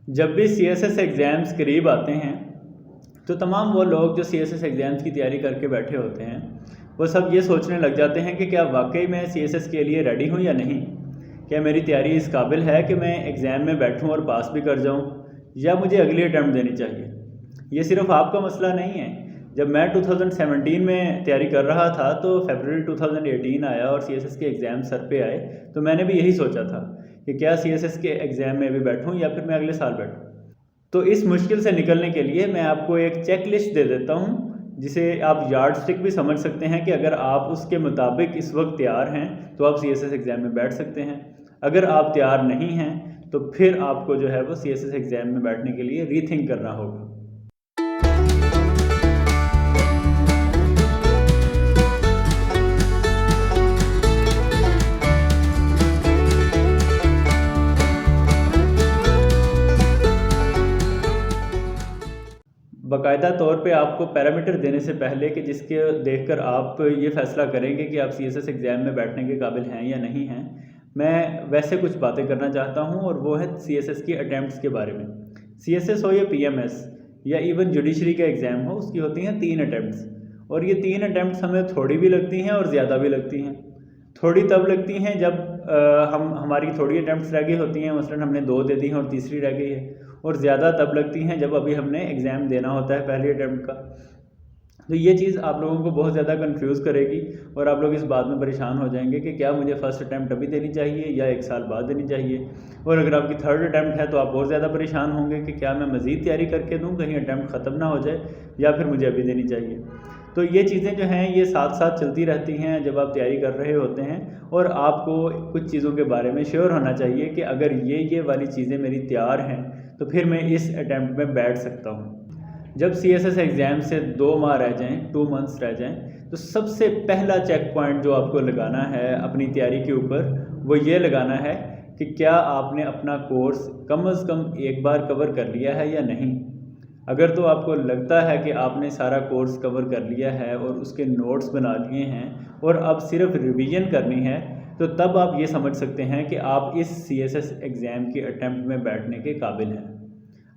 जब भी CSS exams करीब आते हैं तो तमाम वो लोग जो सीएसएस एग्ज़ाम्स की तैयारी करके बैठे होते हैं वो सब ये सोचने लग जाते हैं कि क्या वाकई मैं सीएसएस के लिए रेडी हूँ या नहीं। क्या मेरी तैयारी इस काबिल है कि मैं एग्ज़ाम में बैठूँ और पास भी कर जाऊँ, या मुझे अगली अटैम्प्ट देनी चाहिए। ये सिर्फ आपका मसला नहीं है। जब मैं 2017 में तैयारी कर रहा था तो फरवरी 2018 आया और सीएसएस के एग्ज़ाम सर पे आए, तो मैंने भी यही सोचा था कि क्या सीएसएस के एग्ज़ाम में भी बैठूं या फिर मैं अगले साल बैठूं। तो इस मुश्किल से निकलने के लिए मैं आपको एक चेक लिस्ट दे देता हूं, जिसे आप यार्ड स्टिक भी समझ सकते हैं कि अगर आप उसके मुताबिक इस वक्त तैयार हैं तो आप सीएसएस एग्ज़ाम में बैठ सकते हैं। अगर आप तैयार नहीं हैं तो फिर आपको जो है वो सीएसएस एग्ज़ाम में बैठने के लिए रीथिंक करना होगा। बाकायदा तौर पे आपको पैरामीटर देने से पहले कि जिसके देखकर आप ये फ़ैसला करेंगे कि आप सीएसएस एग्ज़ाम में बैठने के काबिल हैं या नहीं हैं, मैं वैसे कुछ बातें करना चाहता हूँ और वो है सीएसएस की अटैम्प्ट्स के बारे में। सीएसएस हो या पीएमएस या इवन जुडिशरी का एग्ज़ाम हो, उसकी होती हैं 3 अटैम्प्ट्स, और ये 3 अटैम्प्ट्स हमें थोड़ी भी लगती हैं और ज़्यादा भी लगती हैं। थोड़ी तब लगती हैं जब हमारी थोड़ी अटैम्प्ट्स रह गई होती हैं, मसलन हमने 2 दे दी हैं और तीसरी रह गई है, और ज़्यादा तब लगती हैं जब अभी हमने एग्ज़ाम देना होता है पहली अटैम्प्ट का। तो ये चीज़ आप लोगों को बहुत ज़्यादा कंफ्यूज करेगी और आप लोग इस बात में परेशान हो जाएंगे कि क्या मुझे फ़र्स्ट अटैम्प्ट अभी देनी चाहिए या 1 साल बाद देनी चाहिए। और अगर आपकी थर्ड अटैम्प्ट है तो आप और ज़्यादा परेशान होंगे कि क्या मैं मज़ीद तैयारी करके दूँ, कहीं अटैम्प्ट ख़त्म ना हो जाए, या फिर मुझे अभी देनी चाहिए। तो ये चीज़ें जो हैं ये साथ साथ चलती रहती हैं जब आप तैयारी कर रहे होते हैं, और आपको कुछ चीज़ों के बारे में श्योर होना चाहिए कि अगर ये वाली चीज़ें मेरी तैयार हैं तो फिर मैं इस अटैम्प्ट में बैठ सकता हूँ। जब सीएसएस एग्ज़ाम से 2 माह रह जाएं, 2 मंथ्स रह जाएं, तो सबसे पहला चेक पॉइंट जो आपको लगाना है अपनी तैयारी के ऊपर, वो ये लगाना है कि क्या आपने अपना कोर्स कम से कम एक बार कवर कर लिया है या नहीं। अगर तो आपको लगता है कि आपने सारा कोर्स कवर कर लिया है और उसके नोट्स बना लिए हैं और अब सिर्फ रिवीजन करनी है, तो तब आप ये समझ सकते हैं कि आप इस सीएसएस एग्ज़ाम की अटैम्प्ट में बैठने के काबिल हैं।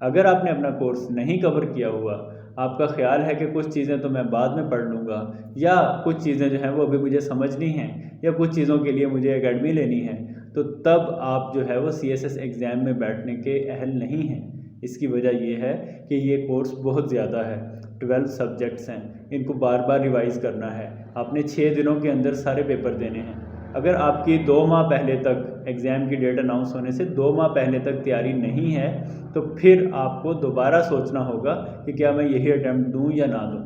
अगर आपने अपना कोर्स नहीं कवर किया हुआ, आपका ख्याल है कि कुछ चीज़ें तो मैं बाद में पढ़ लूँगा, या कुछ चीज़ें जो हैं वो अभी मुझे समझनी हैं, या कुछ चीज़ों के लिए मुझे एकेडमी लेनी है, तो तब आप जो है वो सीएसएस एग्ज़ाम में बैठने के अहल नहीं हैं। इसकी वजह ये है कि ये कोर्स बहुत ज़्यादा है, 12 सब्जेक्ट्स हैं, इनको बार बार रिवाइज़ करना है, आपने 6 दिनों के अंदर सारे पेपर देने हैं। अगर आपकी 2 माह पहले तक एग्ज़ाम की डेट अनाउंस होने से 2 माह पहले तक तैयारी नहीं है, तो फिर आपको दोबारा सोचना होगा कि क्या मैं यही अटैम्प्ट दूं या ना दूं,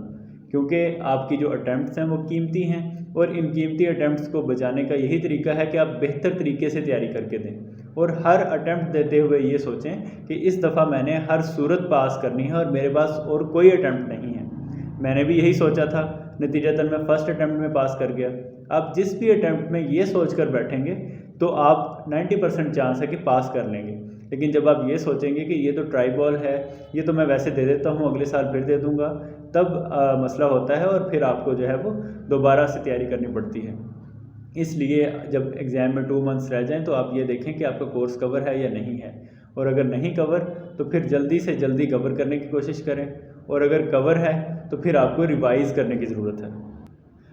क्योंकि आपकी जो अटैम्प्ट्स हैं वो कीमती हैं, और इन कीमती अटैम्प्ट्स को बचाने का यही तरीका है कि आप बेहतर तरीके से तैयारी करके दें, और हर अटैम्प्ट देते हुए ये सोचें कि इस दफ़ा मैंने हर सूरत पास करनी है और मेरे पास और कोई अटैम्प्ट नहीं है। मैंने भी यही सोचा था, नतीजतन मैं फ़र्स्ट अटैम्प्ट में पास कर गया। आप जिस भी अटैम्प्ट में ये सोच कर बैठेंगे तो आप 90% चांस है कि पास कर लेंगे। लेकिन जब आप ये सोचेंगे कि ये तो ट्राई बॉल है, ये तो मैं वैसे दे देता हूँ, अगले साल फिर दे दूँगा, तब मसला होता है और फिर आपको जो है वो दोबारा से तैयारी करनी पड़ती है। इसलिए जब एग्ज़ाम में 2 मंथ्स रह जाएं तो आप ये देखें कि आपका कोर्स कवर है या नहीं है, और अगर नहीं कवर तो फिर जल्दी से जल्दी कवर करने की कोशिश करें, और अगर कवर है तो फिर आपको रिवाइज़ करने की ज़रूरत है।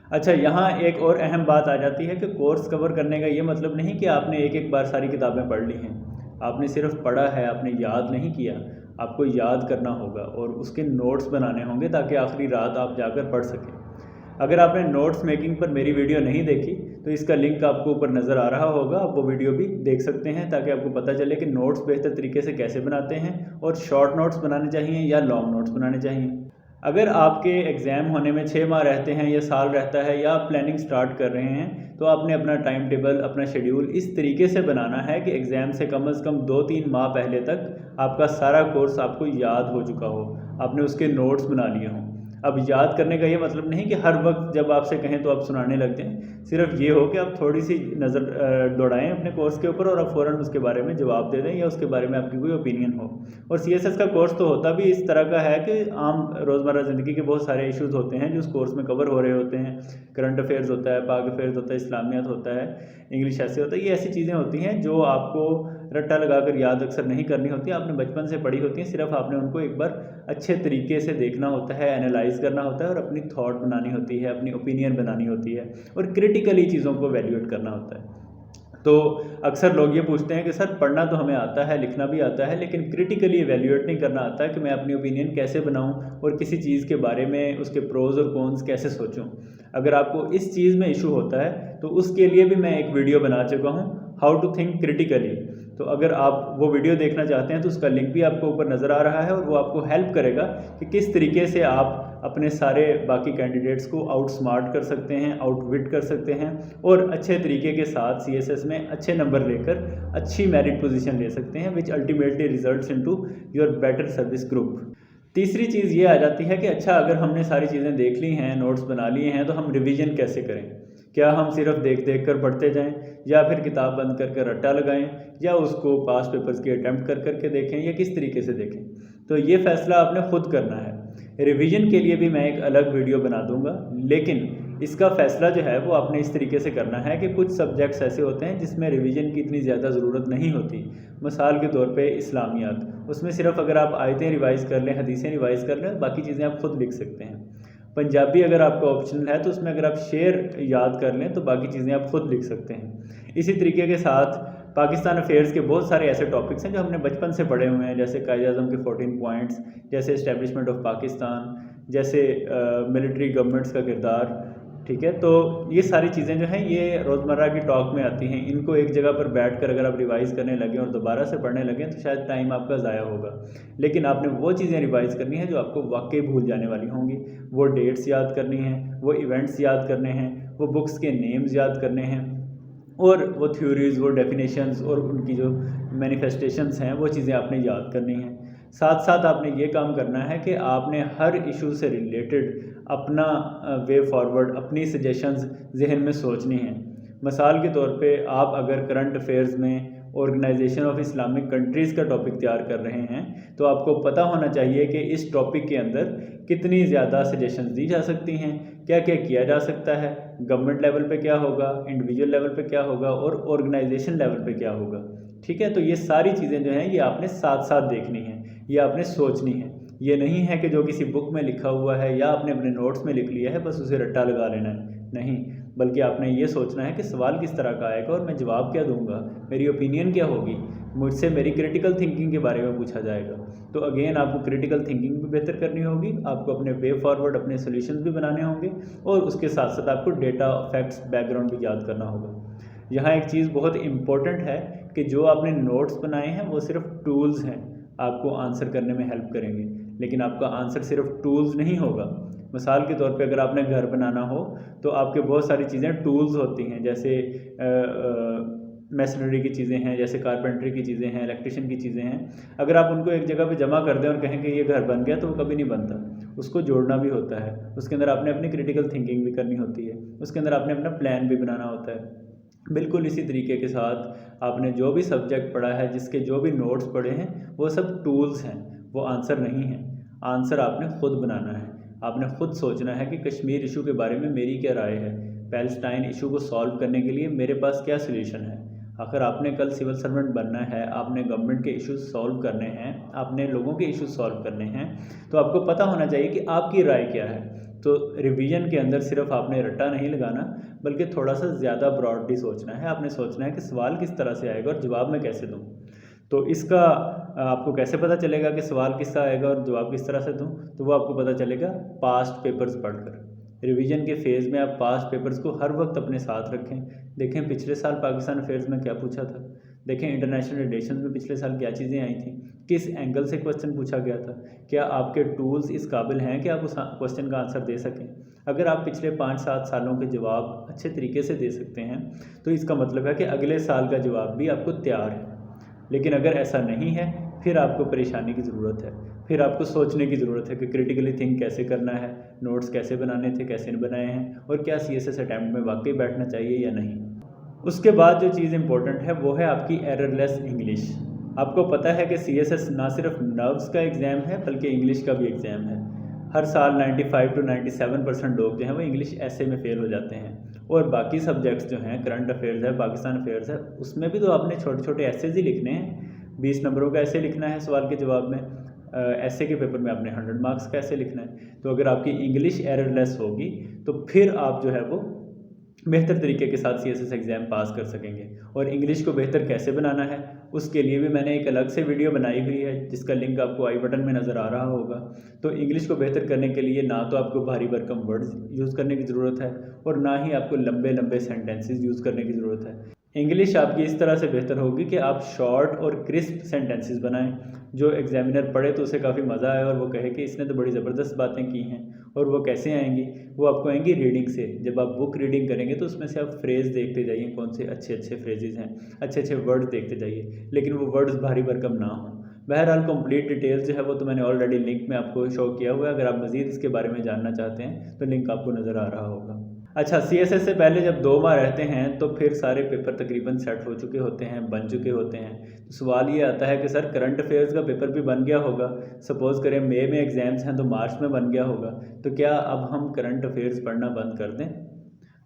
अच्छा, यहाँ एक और अहम बात आ जाती है कि कोर्स कवर करने का ये मतलब नहीं कि आपने एक एक बार सारी किताबें पढ़ ली हैं। आपने सिर्फ पढ़ा है, आपने याद नहीं किया। आपको याद करना होगा और उसके नोट्स बनाने होंगे ताकि आखिरी रात आप जाकर पढ़ सकें। अगर आपने नोट्स मेकिंग पर मेरी वीडियो नहीं देखी तो इसका लिंक आपको ऊपर नज़र आ रहा होगा, आप वो वीडियो भी देख सकते हैं ताकि आपको पता चले कि नोट्स बेहतर तरीके से कैसे बनाते हैं, और शॉर्ट नोट्स बनाने चाहिए या लॉन्ग नोट्स बनाने चाहिए। अगर आपके एग्ज़ाम होने में 6 माह रहते हैं या साल रहता है, या आप प्लानिंग स्टार्ट कर रहे हैं, तो आपने अपना टाइम टेबल, अपना शेड्यूल इस तरीके से बनाना है कि एग्ज़ाम से कम 2-3 माह पहले तक आपका सारा कोर्स आपको याद हो चुका हो, आपने उसके नोट्स बना लिए हों। अब याद करने का ये मतलब नहीं कि हर वक्त जब आपसे कहें तो आप सुनाने लग जाएं, सिर्फ ये हो कि आप थोड़ी सी नज़र दौड़ाएं अपने कोर्स के ऊपर और आप फ़ौरन उसके बारे में जवाब दे दें या उसके बारे में आपकी कोई ओपिनियन हो। और सीएसएस का कोर्स तो होता भी इस तरह का है कि आम रोज़मर्रा ज़िंदगी के बहुत सारे इश्यूज़ होते हैं जो उस कोर्स में कवर हो रहे होते हैं। करंट अफेयर्स होता है, पाक अफेयर्स होता है, इस्लामियात होता है, इंग्लिश ऐसे होता है, ये ऐसी चीज़ें होती हैं जो आपको रट्टा लगाकर याद अक्सर नहीं करनी होती, आपने बचपन से पढ़ी होती हैं, सिर्फ आपने उनको एक बार अच्छे तरीके से देखना होता है, एनालाइज करना होता है और अपनी थॉट बनानी होती है, अपनी ओपिनियन बनानी होती है और क्रिटिकली चीज़ों को वैल्यूएट करना होता है। तो अक्सर लोग ये पूछते हैं कि सर पढ़ना तो हमें आता है, लिखना भी आता है, लेकिन क्रिटिकली एवेल्यूएट नहीं करना आता है कि मैं अपनी ओपिनियन कैसे बनाऊं और किसी चीज़ के बारे में उसके प्रोज और कॉन्स कैसे सोचूं। अगर आपको इस चीज़ में इशू होता है तो उसके लिए भी मैं एक वीडियो बना चुका हूं, हाउ टू थिंक क्रिटिकली। तो अगर आप वो वीडियो देखना चाहते हैं तो उसका लिंक भी आपको ऊपर नज़र आ रहा है और वो आपको हेल्प करेगा कि किस तरीके से आप अपने सारे बाकी कैंडिडेट्स को आउट स्मार्ट कर सकते हैं, आउटविट कर सकते हैं और अच्छे तरीके के साथ सीएसएस में अच्छे नंबर लेकर अच्छी मेरिट पोजीशन ले सकते हैं, which ultimately results into your better service group. तीसरी चीज़ ये आ जाती है कि अच्छा अगर हमने सारी चीज़ें देख ली हैं, नोट्स बना लिए हैं, तो हम रिवीजन कैसे करें। क्या हम सिर्फ देख देख कर पढ़ते जाएं या फिर किताब बंद करके रट्टा लगाएं या उसको पास पेपर्स की अटैम्प्ट कर करके देखें या किस तरीके से देखें। तो ये फैसला आपने खुद करना है। रिवीजन के लिए भी मैं एक अलग वीडियो बना दूंगा, लेकिन इसका फैसला जो है वो आपने इस तरीके से करना है कि कुछ सब्जेक्ट्स ऐसे होते हैं जिसमें रिवीजन की इतनी ज़्यादा ज़रूरत नहीं होती। मिसाल के तौर पे इस्लामियात, उसमें सिर्फ अगर आप आयतें रिवाइज़ कर लें, हदीसें रिवाइज़ कर लें, बाकी चीज़ें आप खुद लिख सकते हैं। पंजाबी अगर आपका ऑप्शनल है तो उसमें अगर आप शेर याद कर लें तो बाकी चीज़ें आप खुद लिख सकते हैं। इसी तरीके के साथ पाकिस्तान अफेयर्स के बहुत सारे ऐसे टॉपिक्स हैं जो हमने बचपन से पढ़े हुए हैं, जैसे कायद-ए-आज़म के 14 पॉइंट्स, जैसे इस्टेब्लिशमेंट ऑफ पाकिस्तान, जैसे मिलिट्री गवर्नमेंट्स का किरदार, ठीक है। तो ये सारी चीज़ें जो हैं ये रोज़मर्रा की टॉक में आती हैं। इनको एक जगह पर बैठकर अगर आप रिवाइज़ करने लगें और दोबारा से पढ़ने लगें तो शायद टाइम आपका ज़ाया होगा, लेकिन आपने वो चीज़ें रिवाइज़ करनी है जो आपको वाकई भूल जाने वाली होंगी। वो डेट्स याद करनी हैं, वो इवेंट्स याद करने हैं, वो बुक्स के नेम्स याद करने हैं और वो थ्योरीज़, वो डेफिनेशंस और उनकी जो मैनिफेस्टेशंस हैं वो चीज़ें आपने याद करनी हैं। साथ साथ आपने ये काम करना है कि आपने हर इशू से रिलेटेड अपना वे फॉरवर्ड, अपनी सजेशंस जहन में सोचनी हैं। मिसाल के तौर पे आप अगर करंट अफेयर्स में ऑर्गेनाइजेशन ऑफ इस्लामिक कंट्रीज़ का टॉपिक तैयार कर रहे हैं तो आपको पता होना चाहिए कि इस टॉपिक के अंदर कितनी ज़्यादा सजेशंस दी जा सकती हैं, क्या क्या किया जा सकता है, गवर्नमेंट लेवल पे क्या होगा, इंडिविजुअल लेवल पे क्या होगा और ऑर्गेनाइजेशन लेवल पे क्या होगा। ठीक है, तो ये सारी चीज़ें जो हैं ये आपने साथ साथ देखनी हैं, ये आपने सोचनी है। ये नहीं है कि जो किसी बुक में लिखा हुआ है या आपने अपने नोट्स में लिख लिया है बस उसे रट्टा लगा लेना है, नहीं, बल्कि आपने ये सोचना है कि सवाल किस तरह का आएगा और मैं जवाब क्या दूंगा, मेरी ओपिनियन क्या होगी, मुझसे मेरी क्रिटिकल थिंकिंग के बारे में पूछा जाएगा। तो अगेन आपको क्रिटिकल थिंकिंग भी बेहतर करनी होगी, आपको अपने वे फॉरवर्ड, अपने सोल्यूशन भी बनाने होंगे और उसके साथ साथ आपको डेटा, फैक्ट्स, बैकग्राउंड भी याद करना होगा। यहाँ एक चीज़ बहुत इम्पॉर्टेंट है कि जो आपने नोट्स बनाए हैं वो सिर्फ टूल्स हैं, आपको आंसर करने में हेल्प करेंगे, लेकिन आपका आंसर सिर्फ टूल्स नहीं होगा। मिसाल के तौर पे अगर आपने घर बनाना हो तो आपके बहुत सारी चीज़ें टूल्स होती हैं, जैसे मैसनरी की चीज़ें हैं, जैसे कारपेंट्री की चीज़ें हैं, इलेक्ट्रिशियन की चीज़ें हैं। अगर आप उनको एक जगह पे जमा कर दें और कहें कि ये घर बन गया तो वो कभी नहीं बनता, उसको जोड़ना भी होता है, उसके अंदर आपने अपनी क्रिटिकल थिंकिंग भी करनी होती है, उसके अंदर आपने अपना प्लान भी बनाना होता है। बिल्कुल इसी तरीके के साथ आपने जो भी सब्जेक्ट पढ़ा है, जिसके जो भी नोट्स पढ़े हैं, वो सब टूल्स हैं, वो आंसर नहीं है। आंसर आपने खुद बनाना है, आपने खुद सोचना है कि कश्मीर इशू के बारे में मेरी क्या राय है, पैलेस्टाइन इशू को सॉल्व करने के लिए मेरे पास क्या सोल्यूशन है। अगर आपने कल सिविल सर्वेंट बनना है, आपने गवर्नमेंट के इश्यूज सॉल्व करने हैं, आपने लोगों के इश्यूज सॉल्व करने हैं, तो आपको पता होना चाहिए कि आपकी राय क्या है। तो रिवीजन के अंदर सिर्फ आपने रट्टा नहीं लगाना, बल्कि थोड़ा सा ज़्यादा ब्रॉडली सोचना है। आपने सोचना है कि सवाल किस तरह से आएगा और जवाब मैं कैसे दूँ। तो इसका आपको कैसे पता चलेगा कि सवाल किस तरह आएगा और जवाब किस तरह से दूँ, तो वो आपको पता चलेगा पास्ट पेपर्स पढ़कर। रिवीजन के फेज़ में आप पास्ट पेपर्स को हर वक्त अपने साथ रखें। देखें पिछले साल पाकिस्तान अफेयर्स में क्या पूछा था, देखें इंटरनेशनल रिलेशंस में पिछले साल क्या चीज़ें आई थी, किस एंगल से क्वेश्चन पूछा गया था, क्या आपके टूल्स इस काबिल हैं कि आप उस क्वेश्चन का आंसर दे सकें। अगर आप पिछले 5-7 सालों के जवाब अच्छे तरीके से दे सकते हैं तो इसका मतलब है कि अगले साल का जवाब भी आपको तैयार है। लेकिन अगर ऐसा नहीं है फिर आपको परेशानी की ज़रूरत है, फिर आपको सोचने की ज़रूरत है कि क्रिटिकली थिंक कैसे करना है, नोट्स कैसे बनाने थे, कैसे बनाए हैं, और क्या सीएसएस अटैम्प्ट में वाकई बैठना चाहिए या नहीं। उसके बाद जो चीज़ इंपॉर्टेंट है वो है आपकी एररलेस इंग्लिश। आपको पता है कि सीएसएस ना सिर्फ नर्व्स का एग्ज़ाम है बल्कि इंग्लिश का भी एग्ज़ाम है। हर साल 95 to 97% लोग जो हैं वो इंग्लिश ऐसे में फ़ेल हो जाते हैं और बाकी सब्जेक्ट्स जो हैं, करंट अफेयर्स है, पाकिस्तान अफेयर्स है, उसमें भी तो आपने छोटे छोटे ऐसेज ही लिखने हैं। 20 नंबरों का ऐसे लिखना है सवाल के जवाब में। ऐसे के पेपर में आपने 100 मार्क्स का ऐसे लिखना है। तो अगर आपकी इंग्लिश एररलेस होगी तो फिर आप जो है वो बेहतर तरीके के साथ CSS एग्ज़ाम पास कर सकेंगे। और इंग्लिश को बेहतर कैसे बनाना है उसके लिए भी मैंने एक अलग से वीडियो बनाई हुई है, जिसका लिंक आपको आई बटन में नज़र आ रहा होगा। तो इंग्लिश को बेहतर करने के लिए ना तो आपको भारी भरकम वर्ड्स यूज़ करने की ज़रूरत है और ना ही आपको लंबे लंबे सेंटेंसेस यूज़ करने की ज़रूरत है। इंग्लिश आपकी इस तरह से बेहतर होगी कि आप शॉर्ट और क्रिस्प सेंटेंसेस बनाएं, जो एग्जामिनर पढ़े तो उसे काफ़ी मज़ा आए और वो कहे कि इसने तो बड़ी ज़बरदस्त बातें की हैं। और वो कैसे आएंगी? वो आपको आएंगी रीडिंग से। जब आप बुक रीडिंग करेंगे तो उसमें से आप फ्रेज़ देखते जाइए, कौन से अच्छे अच्छे फ्रेजेस हैं, अच्छे अच्छे वर्ड्स देखते जाइए, लेकिन वो वर्ड्स भारी भरकम ना हों। बहरहाल कंप्लीट डिटेल्स जो है वो तो मैंने ऑलरेडी लिंक में आपको शो किया हुआ है। अगर आप मज़ीद इसके बारे में जानना चाहते हैं तो लिंक आपको नज़र आ रहा होगा। अच्छा, CSS से पहले जब 2 माह रहते हैं तो फिर सारे पेपर तकरीबन सेट हो चुके होते हैं, बन चुके होते हैं। तो सवाल ये आता है कि सर करंट अफेयर्स का पेपर भी बन गया होगा, सपोज़ करें मई में एग्ज़ाम्स हैं तो मार्च में बन गया होगा, तो क्या अब हम करंट अफेयर्स पढ़ना बंद कर दें?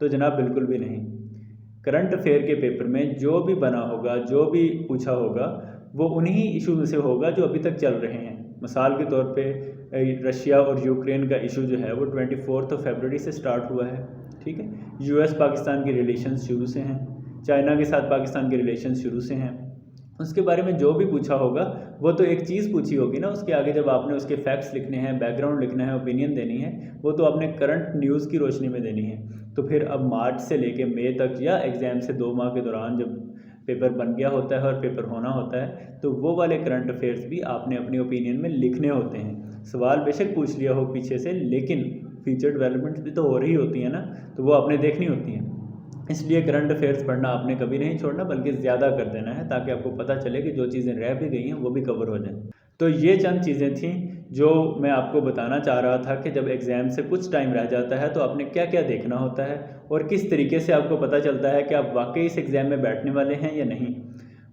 तो जनाब बिल्कुल भी नहीं। करंट अफेयर के पेपर में जो भी बना होगा, जो भी पूछा होगा, वो उन्हीं इशू में से होगा जो अभी तक चल रहे हैं। मिसाल के तौर पे रशिया और यूक्रेन का इशू जो है वो 24 फरवरी से स्टार्ट हुआ है, ठीक है। US पाकिस्तान के रिलेशंस शुरू से हैं, चाइना के साथ पाकिस्तान के रिलेशंस शुरू से हैं। उसके बारे में जो भी पूछा होगा वो तो एक चीज़ पूछी होगी ना, उसके आगे जब आपने उसके फैक्ट्स लिखने हैं, बैकग्राउंड लिखना है, ओपिनियन देनी है, वो तो आपने करंट न्यूज़ की रोशनी में देनी है। तो फिर अब मार्च से लेके मई तक या एग्ज़ाम से 2 माह के दौरान जब पेपर बन गया होता है और पेपर होना होता है, तो वो वाले करंट अफेयर्स भी आपने अपनी ओपिनियन में लिखने होते हैं। सवाल बेशक पूछ लिया हो पीछे से, लेकिन फ्यूचर डेवलपमेंट्स भी तो हो रही होती हैं ना, तो वो आपने देखनी होती हैं। इसलिए करंट अफेयर्स पढ़ना आपने कभी नहीं छोड़ना, बल्कि ज़्यादा कर देना है, ताकि आपको पता चले कि जो चीज़ें रह भी गई हैं वो भी कवर हो जाएं। तो ये चंद चीज़ें थीं जो मैं आपको बताना चाह रहा था कि जब एग्ज़ाम से कुछ टाइम रह जाता है तो आपने क्या क्या देखना होता है और किस तरीके से आपको पता चलता है कि आप वाकई इस एग्ज़ाम में बैठने वाले हैं या नहीं।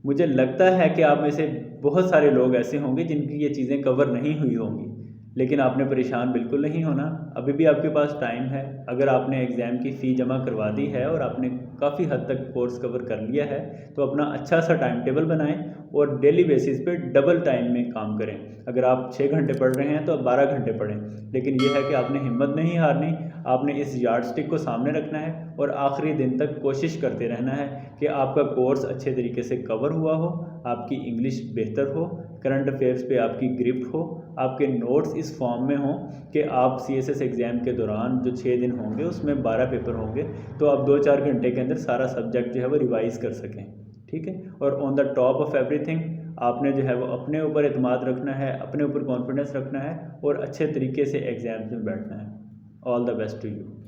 मुझे लगता है कि आप में से बहुत सारे लोग ऐसे होंगे जिनकी ये चीज़ें कवर नहीं हुई होंगी, लेकिन आपने परेशान बिल्कुल नहीं होना। अभी भी आपके पास टाइम है। अगर आपने एग्ज़ाम की फ़ी जमा करवा दी है और आपने काफ़ी हद तक कोर्स कवर कर लिया है, तो अपना अच्छा सा टाइम टेबल बनाएं और डेली बेसिस पे डबल टाइम में काम करें। अगर आप 6 घंटे पढ़ रहे हैं तो आप 12 घंटे पढ़ें, लेकिन यह है कि आपने हिम्मत नहीं हारनी। आपने इस यार्डस्टिक को सामने रखना है और आखिरी दिन तक कोशिश करते रहना है कि आपका कोर्स अच्छे तरीके से कवर हुआ हो, आपकी इंग्लिश बेहतर हो, करंट अफेयर्स पे आपकी ग्रिप हो, आपके नोट्स इस फॉर्म में हों कि आप CSS एग्ज़ाम के दौरान जो 6 दिन होंगे उसमें 12 पेपर होंगे, तो आप 2-4 घंटे के अंदर सारा सब्जेक्ट जो है वो रिवाइज़ कर सकें, ठीक है। और on the top of everything आपने जो है वो अपने ऊपर एतमाद रखना है, अपने ऊपर कॉन्फिडेंस रखना है और अच्छे तरीके से एग्ज़ाम्स में बैठना है। All the best to you.